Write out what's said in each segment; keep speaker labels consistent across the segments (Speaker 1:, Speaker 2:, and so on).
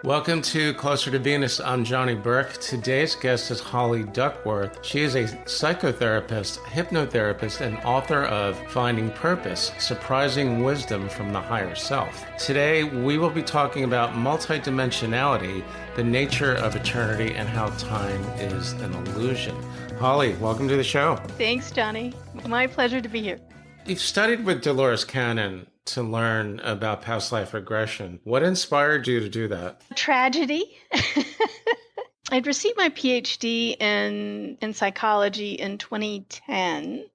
Speaker 1: Welcome to Closer to Venus. I'm Johnny Burke. Today's guest is Holly Duckworth. She is a psychotherapist, hypnotherapist, and author of Finding Purpose, Surprising Wisdom from the Higher Self. Today, we will be talking about multidimensionality, the nature of eternity, and how time is an illusion. Holly, welcome to the show.
Speaker 2: Thanks, Johnny. My pleasure to be here.
Speaker 1: You've studied with Dolores Cannon to learn about past life regression. What inspired you to do that?
Speaker 2: Tragedy. I'd received my PhD in psychology in 2010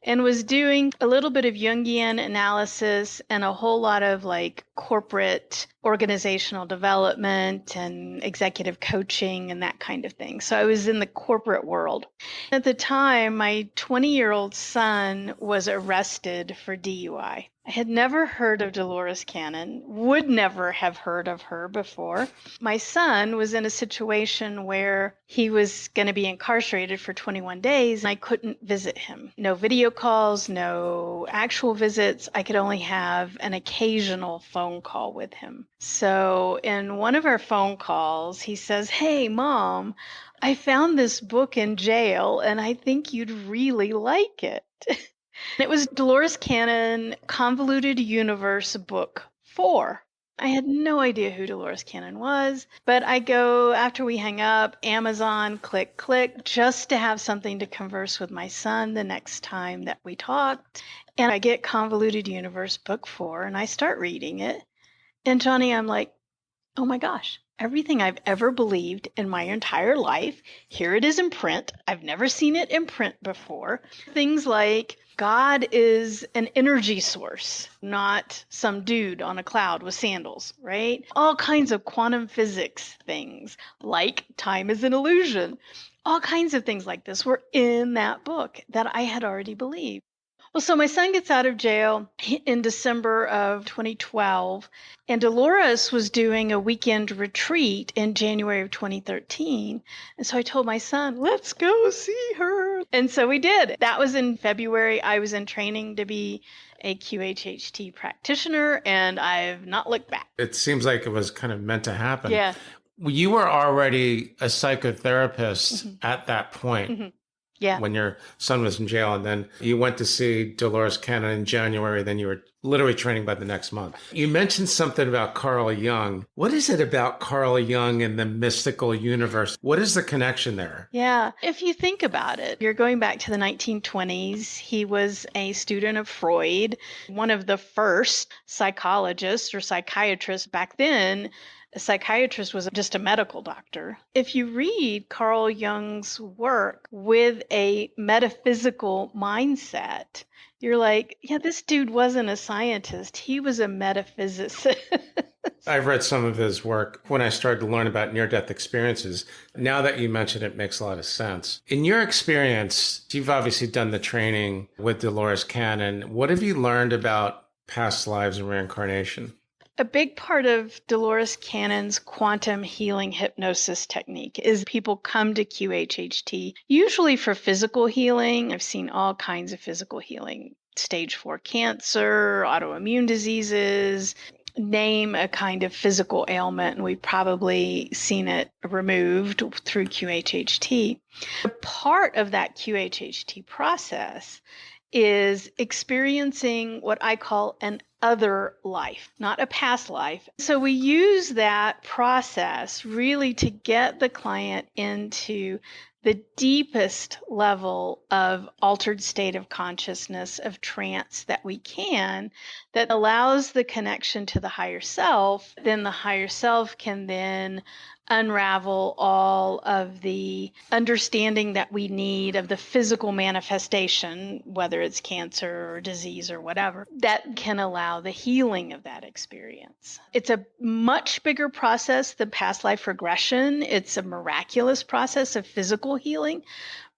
Speaker 2: and was doing a little bit of Jungian analysis and a whole lot of corporate organizational development and executive coaching and that kind of thing. So I was in the corporate world. At the time, my 20-year-old son was arrested for DUI. I had never heard of Dolores Cannon, would never have heard of her before. My son was in a situation where he was going to be incarcerated for 21 days, and I couldn't visit him. No video calls, no actual visits. I could only have an occasional phone call with him. So in one of our phone calls, he says, "Hey, Mom, I found this book in jail, and I think you'd really like it." It was Dolores Cannon, Convoluted Universe Book 4. I had no idea who Dolores Cannon was, but I go, after we hang up, Amazon, click, just to have something to converse with my son the next time that we talked. And I get Convoluted Universe Book 4, and I start reading it. And Johnny, I'm like, oh my gosh, everything I've ever believed in my entire life, here it is in print. I've never seen it in print before. Things like God is an energy source, not some dude on a cloud with sandals, right? All kinds of quantum physics things, like time is an illusion. All kinds of things like this were in that book that I had already believed. Well, so my son gets out of jail in December of 2012, and Dolores was doing a weekend retreat in January of 2013. And so I told my son, let's go see her. And so we did. That was in February. I was in training to be a QHHT practitioner, and I've not looked back.
Speaker 1: It seems like it was kind of meant to happen.
Speaker 2: Yeah.
Speaker 1: You were already a psychotherapist at that point.
Speaker 2: Mm-hmm. Yeah.
Speaker 1: When your son was in jail, and then you went to see Dolores Cannon in January, then you were literally training by the next month. You mentioned something about Carl Jung. What is it about Carl Jung and the mystical universe? What is the connection there?
Speaker 2: Yeah. If you think about it, you're going back to the 1920s. He was a student of Freud, one of the first psychologists or psychiatrists back then. A psychiatrist was just a medical doctor. If you read Carl Jung's work with a metaphysical mindset, you're like, yeah, this dude wasn't a scientist. He was a metaphysicist.
Speaker 1: I've read some of his work when I started to learn about near-death experiences. Now that you mention it, makes a lot of sense. In your experience, you've obviously done the training with Dolores Cannon. What have you learned about past lives and reincarnation?
Speaker 2: A big part of Dolores Cannon's quantum healing hypnosis technique is people come to QHHT, usually for physical healing. I've seen all kinds of physical healing, stage 4 cancer, autoimmune diseases, name a kind of physical ailment, and we've probably seen it removed through QHHT. A part of that QHHT process is experiencing what I call an other life, not a past life. So we use that process really to get the client into the deepest level of altered state of consciousness, of trance that we can, that allows the connection to the higher self. Then the higher self can then unravel all of the understanding that we need of the physical manifestation, whether it's cancer or disease or whatever, that can allow the healing of that experience. It's a much bigger process than past life regression. It's a miraculous process of physical healing.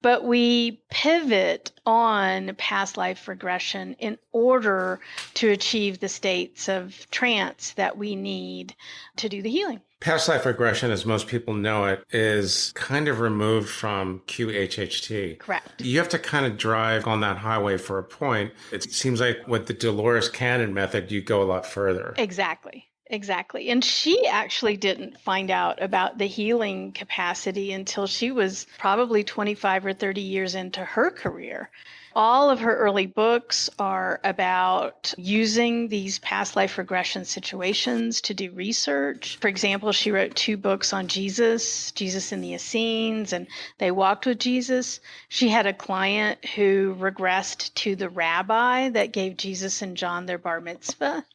Speaker 2: But we pivot on past life regression in order to achieve the states of trance that we need to do the healing.
Speaker 1: Past life regression, as most people know it, is kind of removed from QHHT.
Speaker 2: Correct.
Speaker 1: You have to kind of drive on that highway for a point. It seems like with the Dolores Cannon method, you go a lot further.
Speaker 2: Exactly. Exactly. And she actually didn't find out about the healing capacity until she was probably 25 or 30 years into her career. All of her early books are about using these past life regression situations to do research. For example, she wrote 2 books on Jesus and the Essenes, and they walked with Jesus. She had a client who regressed to the rabbi that gave Jesus and John their bar mitzvah.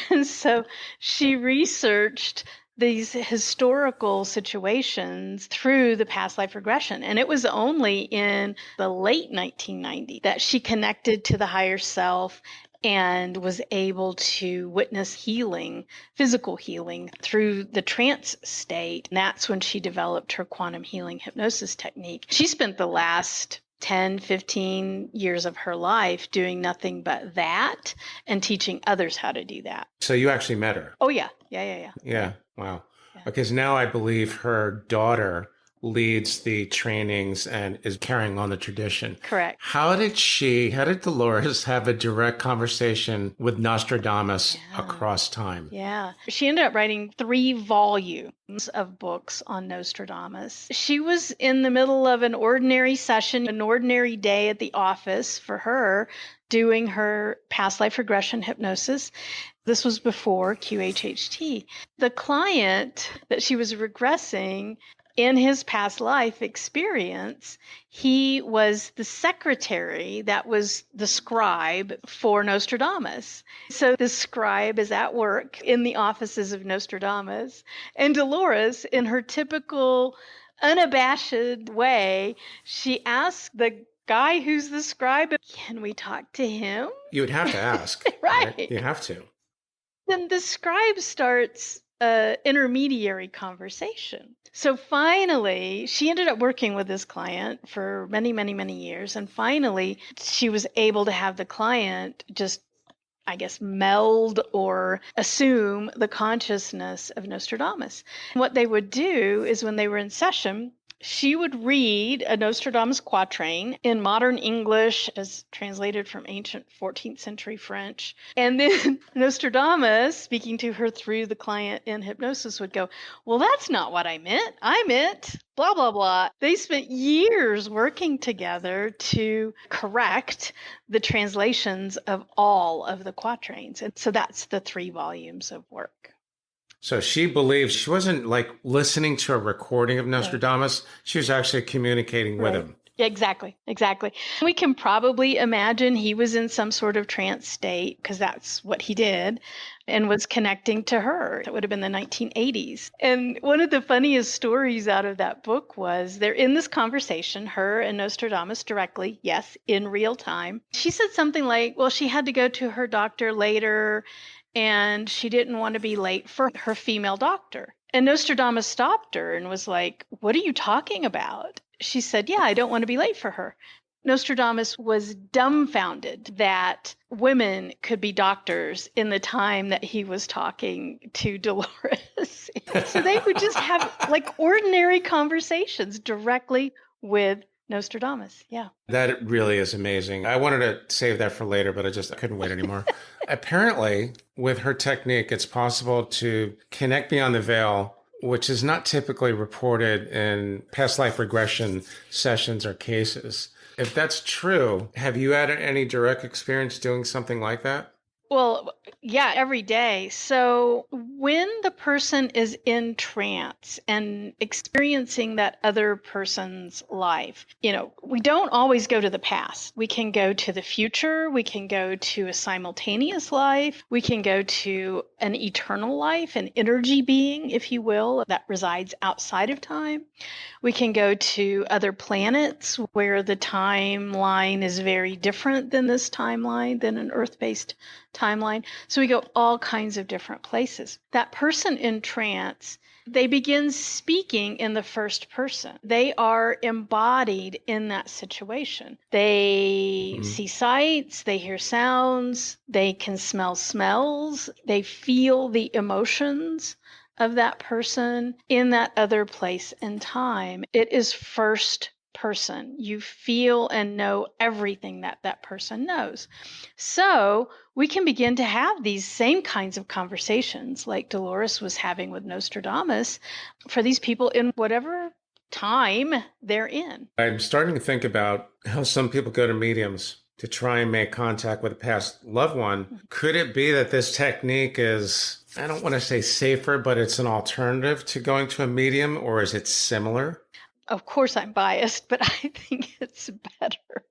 Speaker 2: And so she researched these historical situations through the past life regression. And it was only in the late 1990s that she connected to the higher self and was able to witness healing, physical healing through the trance state. And that's when she developed her quantum healing hypnosis technique. She spent the last 10, 15 years of her life doing nothing but that and teaching others how to do that.
Speaker 1: So you actually met her?
Speaker 2: Oh, yeah.
Speaker 1: Yeah. Wow.
Speaker 2: Yeah.
Speaker 1: Because now I believe her daughter leads the trainings and is carrying on the tradition.
Speaker 2: Correct.
Speaker 1: How did Dolores have a direct conversation with Nostradamus across time?
Speaker 2: Yeah. She ended up writing 3 volumes of books on Nostradamus. She was in the middle of an ordinary session, an ordinary day at the office for her, doing her past life regression hypnosis. This was before QHHT. The client that she was regressing, in his past life experience, he was the secretary that was the scribe for Nostradamus. So the scribe is at work in the offices of Nostradamus. And Dolores, in her typical unabashed way, she asked the guy who's the scribe, can we talk to him?
Speaker 1: You would have to ask.
Speaker 2: Right.
Speaker 1: You have to.
Speaker 2: Then the scribe starts an intermediary conversation. So finally, she ended up working with this client for many, many, many years. And finally, she was able to have the client just, I guess, meld or assume the consciousness of Nostradamus. What they would do is when they were in session, she would read a Nostradamus quatrain in modern English as translated from ancient 14th century French. And then Nostradamus, speaking to her through the client in hypnosis, would go, well, that's not what I meant. I meant blah, blah, blah. They spent years working together to correct the translations of all of the quatrains. And so that's the 3 volumes of work.
Speaker 1: So she believed she wasn't like listening to a recording of Nostradamus. She was actually communicating with him.
Speaker 2: Exactly. We can probably imagine he was in some sort of trance state because that's what he did and was connecting to her. That would have been the 1980s. And one of the funniest stories out of that book was they're in this conversation, her and Nostradamus directly, yes, in real time. She said something like, well, she had to go to her doctor later and she didn't want to be late for her female doctor. And Nostradamus stopped her and was like, what are you talking about? She said, yeah, I don't want to be late for her. Nostradamus was dumbfounded that women could be doctors in the time that he was talking to Dolores. So they would just have like ordinary conversations directly with Nostradamus. Yeah.
Speaker 1: That really is amazing. I wanted to save that for later, but I couldn't wait anymore. Apparently, with her technique, it's possible to connect beyond the veil, which is not typically reported in past life regression sessions or cases. If that's true, have you had any direct experience doing something like that?
Speaker 2: Well, yeah, every day. So when the person is in trance and experiencing that other person's life, we don't always go to the past. We can go to the future. We can go to a simultaneous life. We can go to an eternal life, an energy being, if you will, that resides outside of time. We can go to other planets where the timeline is very different than this timeline, than an Earth-based timeline. So we go all kinds of different places. That person in trance, they begin speaking in the first person. They are embodied in that situation. They see sights, they hear sounds, they can smell smells, they feel the emotions of that person in that other place and time. It is first person. You feel and know everything that that person knows. So we can begin to have these same kinds of conversations like Dolores was having with Nostradamus for these people in whatever time they're in.
Speaker 1: I'm starting to think about how some people go to mediums to try and make contact with a past loved one. Could it be that this technique is, I don't want to say safer, but it's an alternative to going to a medium, or is it similar?
Speaker 2: Of course, I'm biased, but I think it's better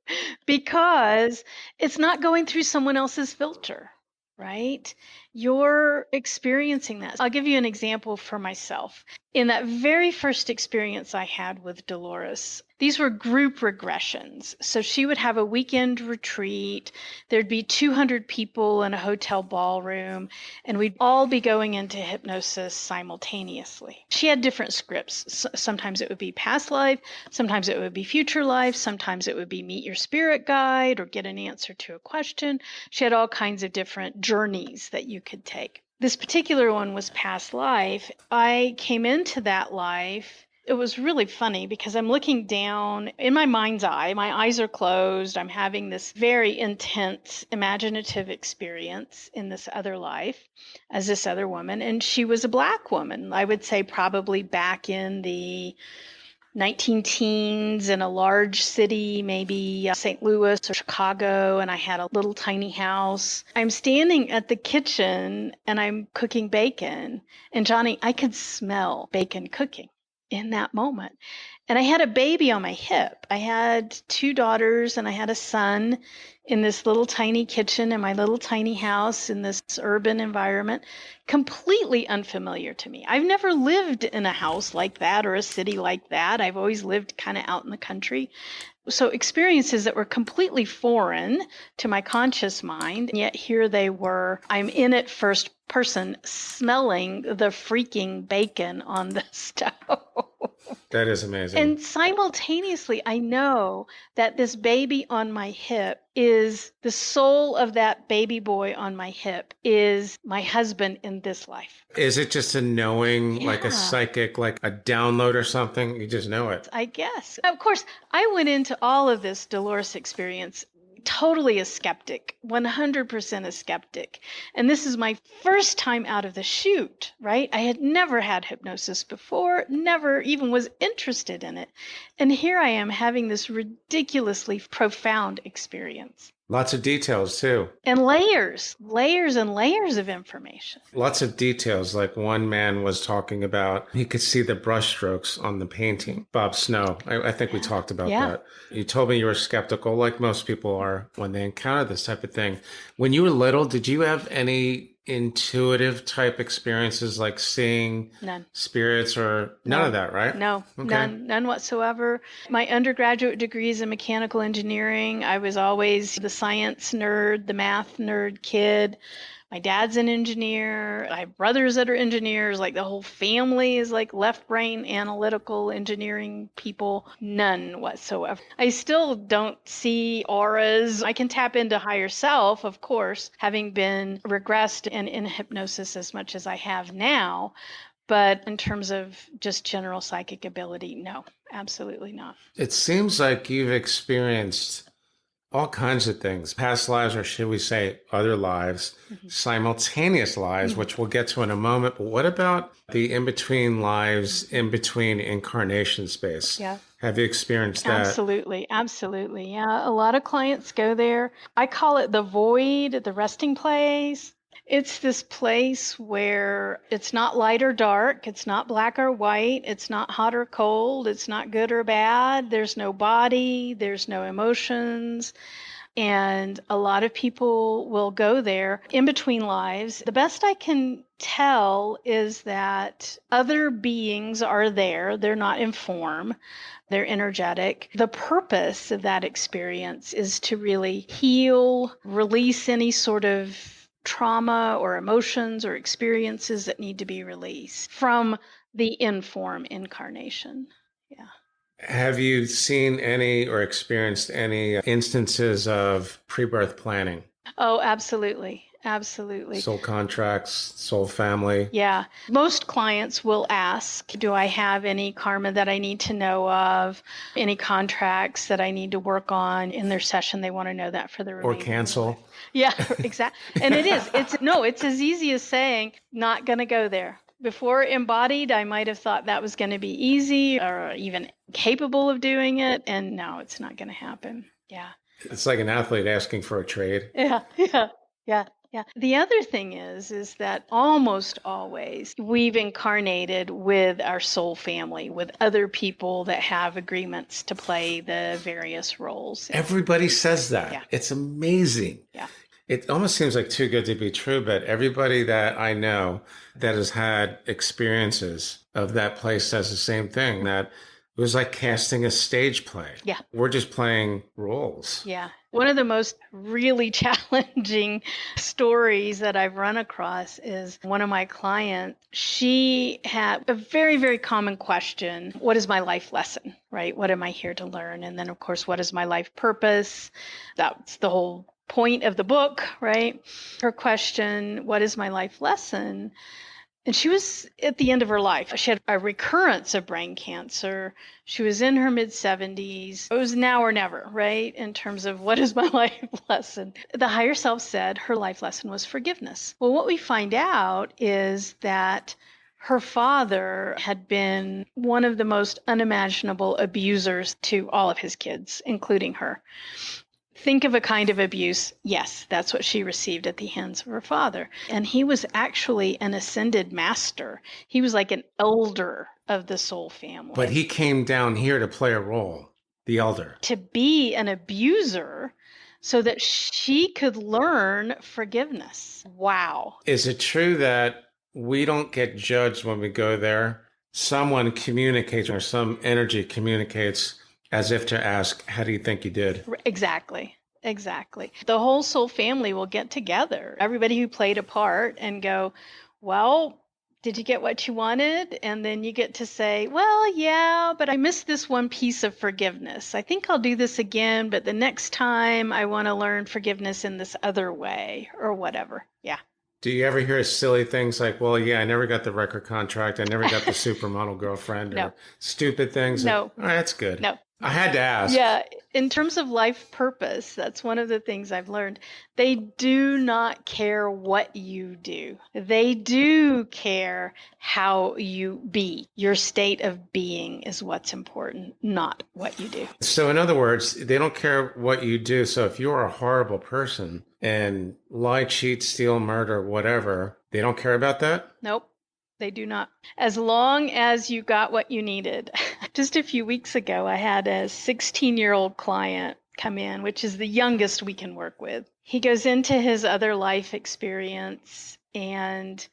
Speaker 2: because it's not going through someone else's filter, right? You're experiencing that. I'll give you an example for myself. In that very first experience I had with Dolores, these were group regressions. So she would have a weekend retreat. There'd be 200 people in a hotel ballroom, and we'd all be going into hypnosis simultaneously. She had different scripts. Sometimes it would be past life, sometimes it would be future life, sometimes it would be meet your spirit guide or get an answer to a question. She had all kinds of different journeys that you could take. This particular one was past life. I came into that life. It was really funny because I'm looking down in my mind's eye. My eyes are closed. I'm having this very intense imaginative experience in this other life as this other woman. And she was a Black woman. I would say probably back in the 19 teens in a large city, maybe St. Louis or Chicago, and I had a little tiny house. I'm standing at the kitchen and I'm cooking bacon. And Johnny, I could smell bacon cooking in that moment. And I had a baby on my hip. I had 2 daughters and I had a son in this little tiny kitchen in my little tiny house in this urban environment, completely unfamiliar to me. I've never lived in a house like that or a city like that. I've always lived kind of out in the country. So experiences that were completely foreign to my conscious mind, and yet here they were. I'm in it first person, smelling the freaking bacon on the stove.
Speaker 1: That is amazing.
Speaker 2: And simultaneously, I know that this baby on my hip is the soul of that baby boy on my hip is my husband in this life.
Speaker 1: Is it just a knowing, like a psychic, like a download or something? You just know it.
Speaker 2: I guess. Of course, I went into all of this Dolores experience totally a skeptic, 100% a skeptic. And this is my first time out of the chute, right? I had never had hypnosis before, never even was interested in it. And here I am having this ridiculously profound experience.
Speaker 1: Lots of details, too.
Speaker 2: And layers and layers of information.
Speaker 1: Lots of details. Like one man was talking about, he could see the brushstrokes on the painting. Bob Snow. I think we talked about that. You told me you were skeptical, like most people are when they encounter this type of thing. When you were little, did you have any intuitive type experiences like seeing spirits or none of that, right?
Speaker 2: No,
Speaker 1: okay.
Speaker 2: None whatsoever. My undergraduate degree is in mechanical engineering. I was always the science nerd, the math nerd kid. My dad's an engineer. I have brothers that are engineers. Like the whole family is like left brain analytical engineering people. None whatsoever. I still don't see auras. I can tap into higher self, of course, having been regressed and in hypnosis as much as I have now. But in terms of just general psychic ability, no, absolutely not.
Speaker 1: It seems like you've experienced all kinds of things, past lives, or should we say other lives, simultaneous lives, which we'll get to in a moment. But what about the in-between lives, in-between incarnation space?
Speaker 2: Yeah.
Speaker 1: Have you experienced that?
Speaker 2: Absolutely. Yeah, a lot of clients go there. I call it the void, the resting place. It's this place where it's not light or dark. It's not black or white. It's not hot or cold. It's not good or bad. There's no body. There's no emotions. And a lot of people will go there in between lives. The best I can tell is that other beings are there. They're not in form. They're energetic. The purpose of that experience is to really heal, release any sort of trauma or emotions or experiences that need to be released from the in-form incarnation. Yeah.
Speaker 1: Have you seen any or experienced any instances of pre-birth planning?
Speaker 2: Oh, absolutely. Absolutely.
Speaker 1: Soul contracts, soul family.
Speaker 2: Yeah. Most clients will ask, do I have any karma that I need to know of? Any contracts that I need to work on in their session? They want to know that for the remainder
Speaker 1: Or cancel.
Speaker 2: of their life. Yeah, exactly. And it is. It's as easy as saying, not going to go there. Before embodied, I might have thought that was going to be easy or even capable of doing it. And no, it's not going to happen. Yeah.
Speaker 1: It's like an athlete asking for a trade.
Speaker 2: Yeah. Yeah. The other thing is that almost always we've incarnated with our soul family, with other people that have agreements to play the various roles.
Speaker 1: Everybody says that.
Speaker 2: Yeah.
Speaker 1: It's amazing.
Speaker 2: Yeah.
Speaker 1: It almost seems like too good to be true, but everybody that I know that has had experiences of that place says the same thing, that it was like casting a stage play.
Speaker 2: Yeah.
Speaker 1: We're just playing roles.
Speaker 2: Yeah. One of the most really challenging stories that I've run across is one of my clients. She had a very, very common question. What is my life lesson, right? What am I here to learn? And then, of course, what is my life purpose? That's the whole point of the book, right? Her question, what is my life lesson? And she was at the end of her life. She had a recurrence of brain cancer. She was in her mid-70s. It was now or never, right? In terms of what is my life lesson. The higher self said her life lesson was forgiveness. Well, what we find out is that her father had been one of the most unimaginable abusers to all of his kids, including her. Think of a kind of abuse. Yes, that's what she received at the hands of her father. And he was actually an ascended master. He was like an elder of the soul family.
Speaker 1: But he came down here to play a role, the elder.
Speaker 2: To be an abuser so that she could learn forgiveness. Wow.
Speaker 1: Is it true that we don't get judged when we go there? Someone communicates or some energy communicates as if to ask, how do you think you did?
Speaker 2: Exactly. The whole soul family will get together, everybody who played a part, and go, well, did you get what you wanted? And then you get to say, well, yeah, but I missed this one piece of forgiveness. I think I'll do this again, but the next time I want to learn forgiveness in this other way or whatever. Yeah.
Speaker 1: Do you ever hear silly things like, well, yeah, I never got the record contract. I never got the supermodel girlfriend,
Speaker 2: No.
Speaker 1: or stupid things?
Speaker 2: No.
Speaker 1: All right, that's good.
Speaker 2: No.
Speaker 1: I had to ask.
Speaker 2: Yeah, in terms of life purpose, that's one of the things I've learned. They do not care what you do. They do care how you be. Your state of being is what's important, not what you do.
Speaker 1: So in other words, they don't care what you do. So if you're a horrible person and lie, cheat, steal, murder, whatever, they don't care about that?
Speaker 2: Nope. They do not. As long as you got what you needed. Just a few weeks ago, I had a 16-year-old client come in, which is the youngest we can work with. He goes into his other life experience, and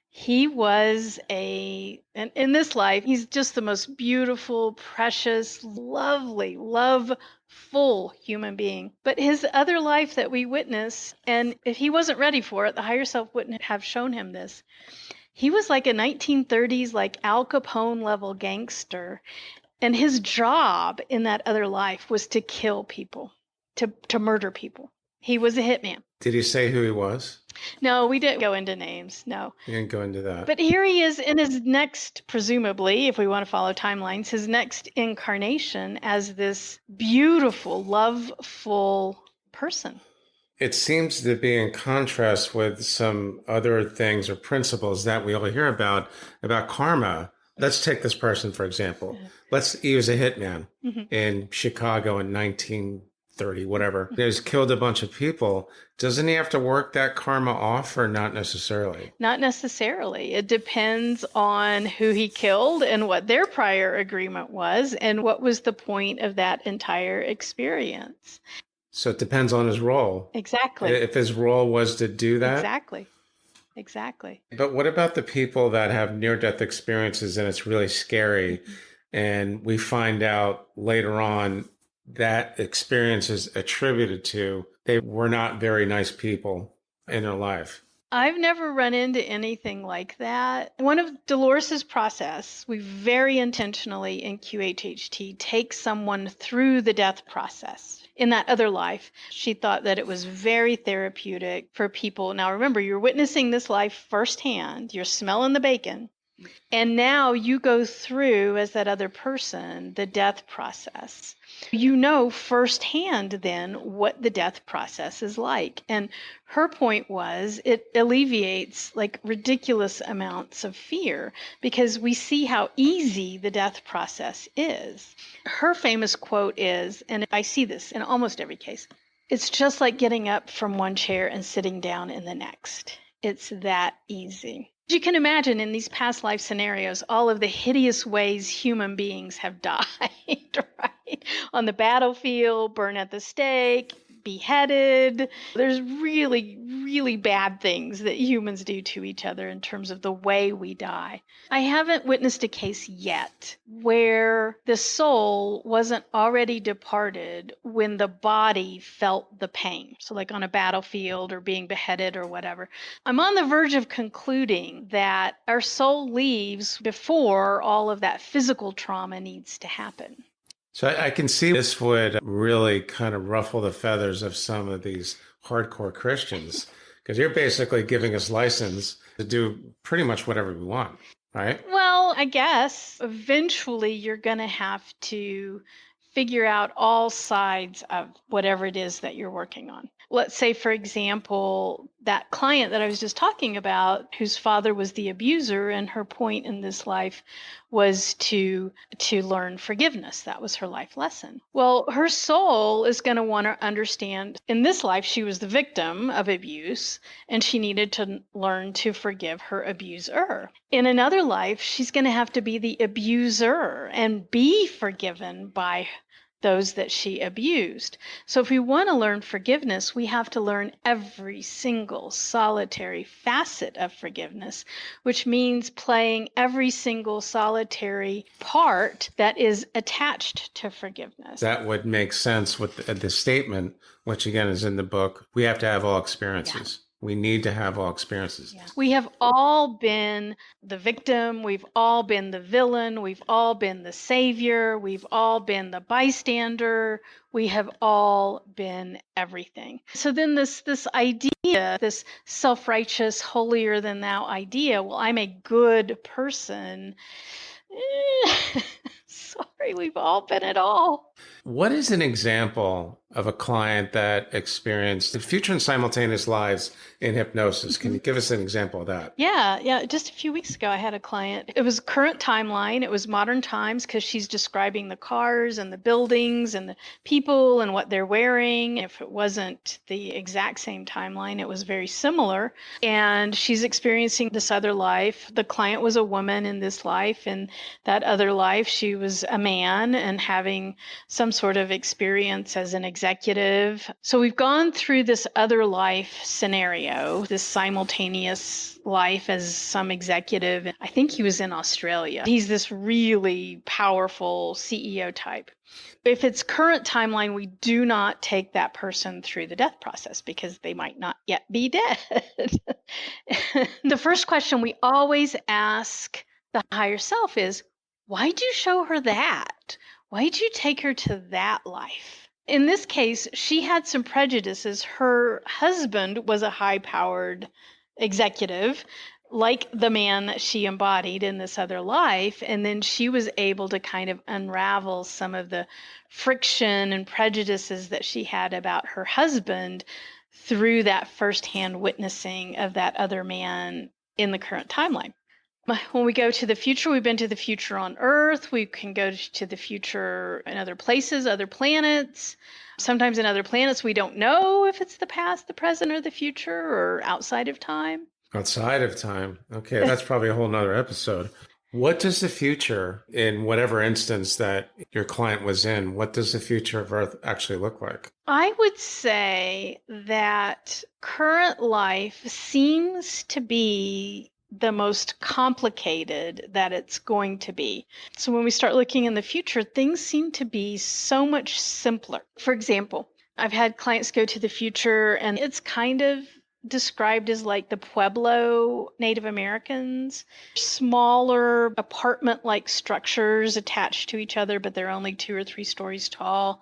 Speaker 2: he was and in this life, he's just the most beautiful, precious, lovely, love-full human being. But his other life that we witness, and if he wasn't ready for it, the higher self wouldn't have shown him this. He was like a 1930s, like Al Capone level gangster. And his job in that other life was to kill people, to murder people. He was a hitman.
Speaker 1: Did he say who he was?
Speaker 2: No, we didn't go into names. No.
Speaker 1: You didn't go into that.
Speaker 2: But here he is in his next, presumably, if we want to follow timelines, his next incarnation as this beautiful, loveful person.
Speaker 1: It seems to be in contrast with some other things or principles that we all hear about karma. Let's take this person, for example. He was a hitman in Chicago in 1930, whatever. He's killed a bunch of people. Doesn't he have to work that karma off, or not necessarily?
Speaker 2: Not necessarily. It depends on who he killed and what their prior agreement was and what was the point of that entire experience.
Speaker 1: So it depends on his role.
Speaker 2: Exactly.
Speaker 1: If his role was to do that.
Speaker 2: Exactly.
Speaker 1: But what about the people that have near-death experiences and it's really scary, and we find out later on that experience is attributed to they were not very nice people in their life?
Speaker 2: I've never run into anything like that. One of Dolores's process, we very intentionally in QHHT take someone through the death process. In that other life, she thought that it was very therapeutic for people. Now remember, you're witnessing this life firsthand. You're smelling the bacon. And now you go through, as that other person, the death process. You know firsthand then what the death process is like. And her point was it alleviates like ridiculous amounts of fear because we see how easy the death process is. Her famous quote is, and I see this in almost every case, it's just like getting up from one chair and sitting down in the next. It's that easy. You can imagine in these past life scenarios, all of the hideous ways human beings have died, right? On the battlefield, burned at the stake, beheaded. There's really, really bad things that humans do to each other in terms of the way we die. I haven't witnessed a case yet where the soul wasn't already departed when the body felt the pain. So like on a battlefield or being beheaded or whatever. I'm on the verge of concluding that our soul leaves before all of that physical trauma needs to happen.
Speaker 1: So I can see this would really kind of ruffle the feathers of some of these hardcore Christians, because you're basically giving us license to do pretty much whatever we want, right?
Speaker 2: Well, I guess eventually you're going to have to figure out all sides of whatever it is that you're working on. Let's say, for example, that client that I was just talking about, whose father was the abuser, and her point in this life was to learn forgiveness. That was her life lesson. Well, her soul is going to want to understand in this life she was the victim of abuse and she needed to learn to forgive her abuser. In another life, she's going to have to be the abuser and be forgiven by those that she abused. So if we want to learn forgiveness, we have to learn every single solitary facet of forgiveness, which means playing every single solitary part that is attached to forgiveness.
Speaker 1: That would make sense with the statement, which again is in the book. We have to have all experiences. Yeah. We need to have all experiences.
Speaker 2: Yeah. We have all been the victim. We've all been the villain. We've all been the savior. We've all been the bystander. We have all been everything. So then this idea, this self-righteous, holier than thou idea, well, I'm a good person. Sorry, we've all been it all.
Speaker 1: What is an example of a client that experienced future and simultaneous lives in hypnosis? Can you give us an example of that?
Speaker 2: Yeah. Just a few weeks ago, I had a client. It was current timeline. It was modern times because she's describing the cars and the buildings and the people and what they're wearing. If it wasn't the exact same timeline, it was very similar. And she's experiencing this other life. The client was a woman in this life. And that other life, she was a man and having some sort of experience as an executive. So we've gone through this other life scenario, this simultaneous life as some executive. I think he was in Australia. He's this really powerful CEO type. If it's current timeline, we do not take that person through the death process because they might not yet be dead. The first question we always ask the higher self is, why'd you show her that? Why'd you take her to that life? In this case, she had some prejudices. Her husband was a high-powered executive, like the man that she embodied in this other life. And then she was able to kind of unravel some of the friction and prejudices that she had about her husband through that firsthand witnessing of that other man in the current timeline. When we go to the future, we've been to the future on Earth. We can go to the future in other places, other planets. Sometimes in other planets, we don't know if it's the past, the present, or the future, or outside of time.
Speaker 1: Outside of time. Okay, that's probably a whole nother episode. What does the future, in whatever instance that your client was in, what does the future of Earth actually look like?
Speaker 2: I would say that current life seems to be the most complicated that it's going to be. So when we start looking in the future, things seem to be so much simpler. For example, I've had clients go to the future and it's kind of described as like the Pueblo Native Americans, smaller apartment-like structures attached to each other, but they're only 2 or 3 stories tall.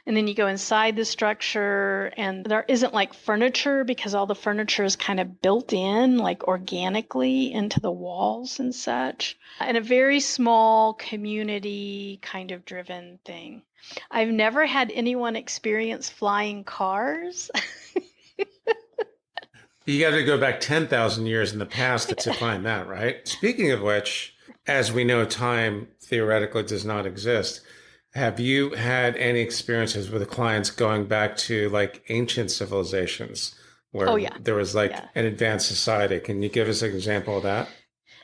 Speaker 2: And then you go inside the structure and there isn't like furniture because all the furniture is kind of built in like organically into the walls and such. And a very small community kind of driven thing. I've never had anyone experience flying cars.
Speaker 1: You got to go back 10,000 years in the past to find that, right? Speaking of which, as we know, time theoretically does not exist. Have you had any experiences with the clients going back to like ancient civilizations where there was like an advanced society? Can you give us an example of that?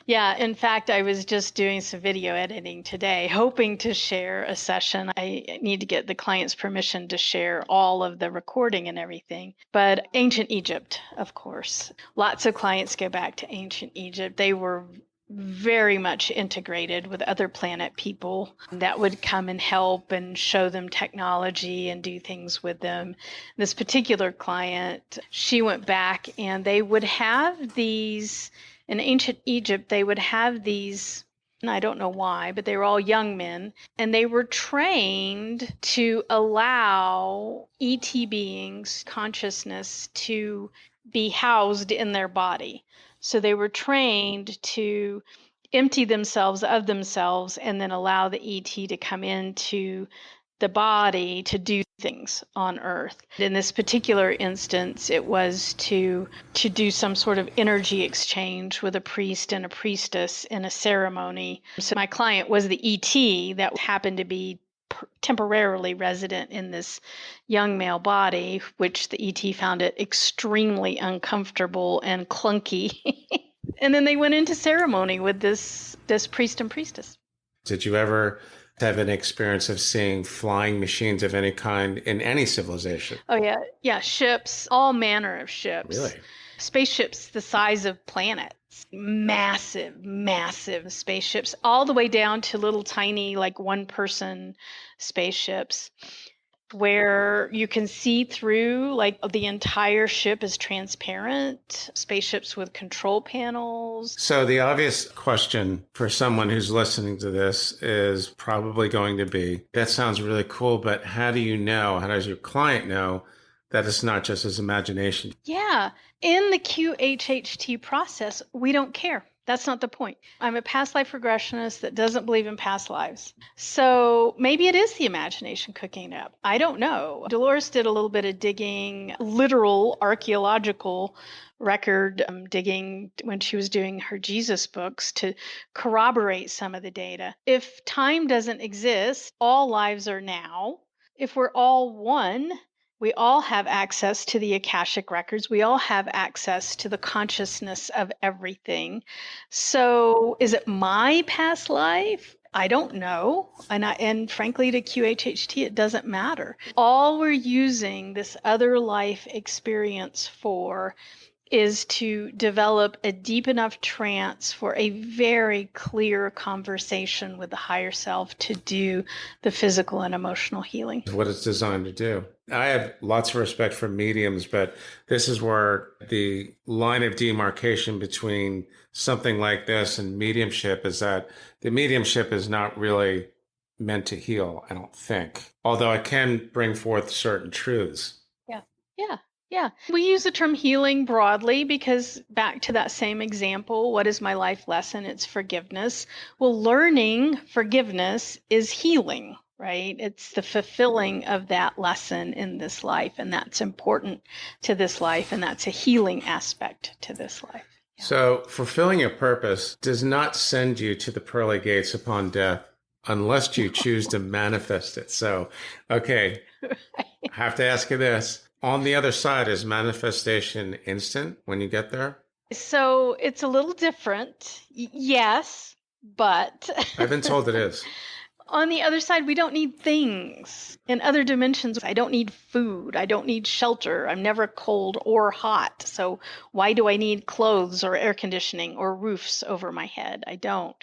Speaker 2: Yeah, in fact, I was just doing some video editing today, hoping to share a session. I need to get the client's permission to share all of the recording and everything. But ancient Egypt, of course. Lots of clients go back to ancient Egypt. They were very much integrated with other planet people that would come and help and show them technology and do things with them. This particular client, she went back and they would have these. In ancient Egypt, they would have these, and I don't know why, but they were all young men, and they were trained to allow ET beings, consciousness, to be housed in their body. So they were trained to empty themselves of themselves and then allow the ET to come into the body to do things on Earth. In this particular instance, it was to do some sort of energy exchange with a priest and a priestess in a ceremony. So my client was the ET that happened to be temporarily resident in this young male body, which the ET found it extremely uncomfortable and clunky. And then they went into ceremony with this priest and priestess.
Speaker 1: Did you ever have an experience of seeing flying machines of any kind in any civilization?
Speaker 2: Oh, yeah. Yeah, ships, all manner of ships.
Speaker 1: Really?
Speaker 2: Spaceships the size of planets. Massive, massive spaceships, all the way down to little tiny, like one-person spaceships, where you can see through, like the entire ship is transparent, spaceships with control panels.
Speaker 1: So the obvious question for someone who's listening to this is probably going to be, that sounds really cool, but how do you know, how does your client know that it's not just his imagination?
Speaker 2: Yeah. In the QHHT process, we don't care. That's not the point. I'm a past life regressionist that doesn't believe in past lives. So maybe it is the imagination cooking up. I don't know. Dolores did a little bit of digging, literal archaeological record digging when she was doing her Jesus books to corroborate some of the data. If time doesn't exist, all lives are now. If we're all one, we all have access to the Akashic records. We all have access to the consciousness of everything. So is it my past life? I don't know. And frankly, to QHHT, it doesn't matter. All we're using this other life experience for is to develop a deep enough trance for a very clear conversation with the higher self to do the physical and emotional healing.
Speaker 1: What it's designed to do. I have lots of respect for mediums, but this is where the line of demarcation between something like this and mediumship is that the mediumship is not really meant to heal, I don't think. Although it can bring forth certain truths.
Speaker 2: Yeah. We use the term healing broadly because back to that same example, what is my life lesson? It's forgiveness. Well, learning forgiveness is healing, right? It's the fulfilling of that lesson in this life, and that's important to this life, and that's a healing aspect to this life. Yeah.
Speaker 1: So fulfilling your purpose does not send you to the pearly gates upon death unless you choose to manifest it. So, okay, right. I have to ask you this. On the other side, is manifestation instant when you get there?
Speaker 2: So it's a little different. Yes, but
Speaker 1: I've been told it is.
Speaker 2: On the other side, we don't need things. In other dimensions, I don't need food. I don't need shelter. I'm never cold or hot. So why do I need clothes or air conditioning or roofs over my head? I don't.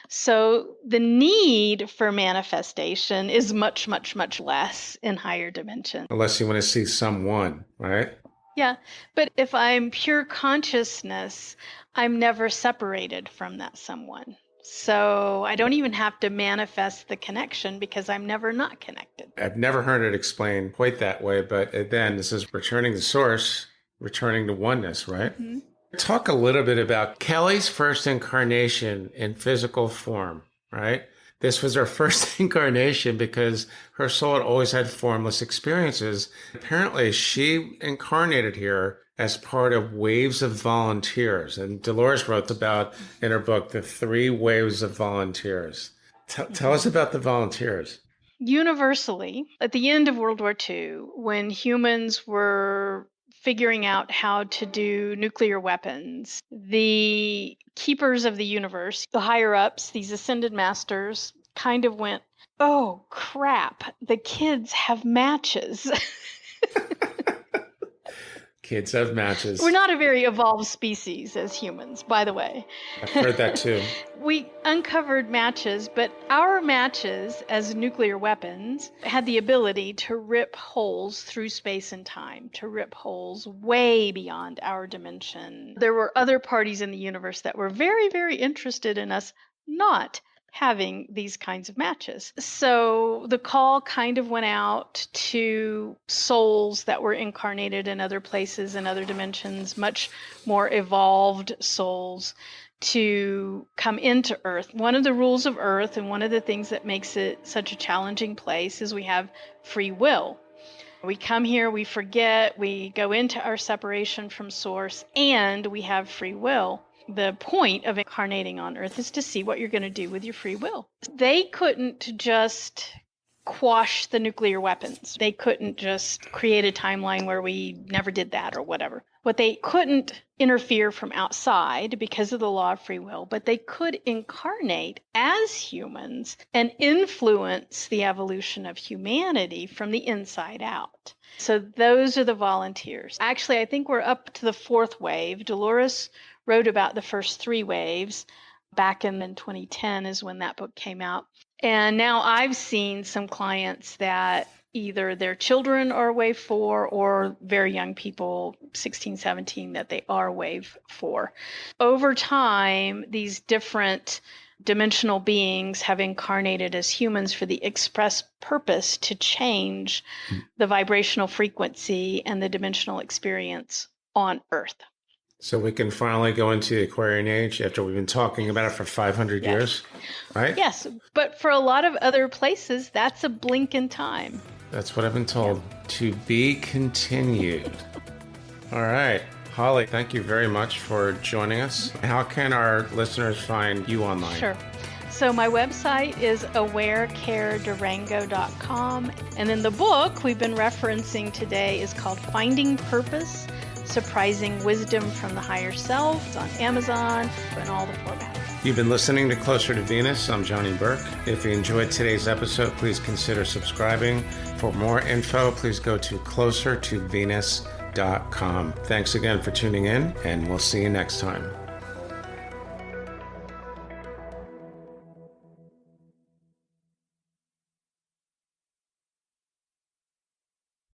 Speaker 2: So the need for manifestation is much, much, much less in higher dimensions.
Speaker 1: Unless you want to see someone, right?
Speaker 2: Yeah. But if I'm pure consciousness, I'm never separated from that someone. So I don't even have to manifest the connection because I'm never not connected.
Speaker 1: I've never heard it explained quite that way, but then this is returning to source, returning to oneness, right?
Speaker 2: Mm-hmm.
Speaker 1: Talk a little bit about Kelly's first incarnation in physical form, right? This was her first incarnation because her soul had always had formless experiences. Apparently, she incarnated here as part of waves of volunteers. And Dolores wrote about in her book, The 3 Waves of Volunteers. Tell us about the volunteers.
Speaker 2: Universally, at the end of World War II, when humans were figuring out how to do nuclear weapons, the keepers of the universe, the higher ups, these ascended masters, kind of went, oh crap, the kids have matches.
Speaker 1: Kids have matches.
Speaker 2: We're not a very evolved species as humans, by the way.
Speaker 1: I've heard that too.
Speaker 2: We uncovered matches, but our matches as nuclear weapons had the ability to rip holes through space and time, to rip holes way beyond our dimension. There were other parties in the universe that were very, very interested in us not having these kinds of matches. So the call kind of went out to souls that were incarnated in other places and other dimensions, much more evolved souls, to come into Earth. One of the rules of Earth, and one of the things that makes it such a challenging place, is we have free will. We come here, we forget, we go into our separation from Source, and we have free will. The point of incarnating on Earth is to see what you're going to do with your free will. They couldn't just quash the nuclear weapons. They couldn't just create a timeline where we never did that or whatever. What they couldn't interfere from outside because of the law of free will, but they could incarnate as humans and influence the evolution of humanity from the inside out. So those are the volunteers. Actually, I think we're up to the 4th wave. Dolores wrote about the first 3 waves back in 2010 is when that book came out. And now I've seen some clients that either their children are wave 4 or very young people, 16, 17, that they are wave 4. Over time, these different dimensional beings have incarnated as humans for the express purpose to change the vibrational frequency and the dimensional experience on Earth.
Speaker 1: So we can finally go into the Aquarian age after we've been talking about it for 500 years, right?
Speaker 2: Yes, but for a lot of other places, that's a blink in time.
Speaker 1: That's what I've been told. To be continued. All right. Holly, thank you very much for joining us. How can our listeners find you online?
Speaker 2: Sure. So my website is awarecaredurango.com. And then the book we've been referencing today is called Finding Purpose, Surprising Wisdom from the Higher Self. It's on Amazon and all the formats.
Speaker 1: You've been listening to Closer to Venus. I'm Johnny Burke. If you enjoyed today's episode, please consider subscribing. For more info, please go to closertovenus.com. Thanks again for tuning in, and we'll see you next time.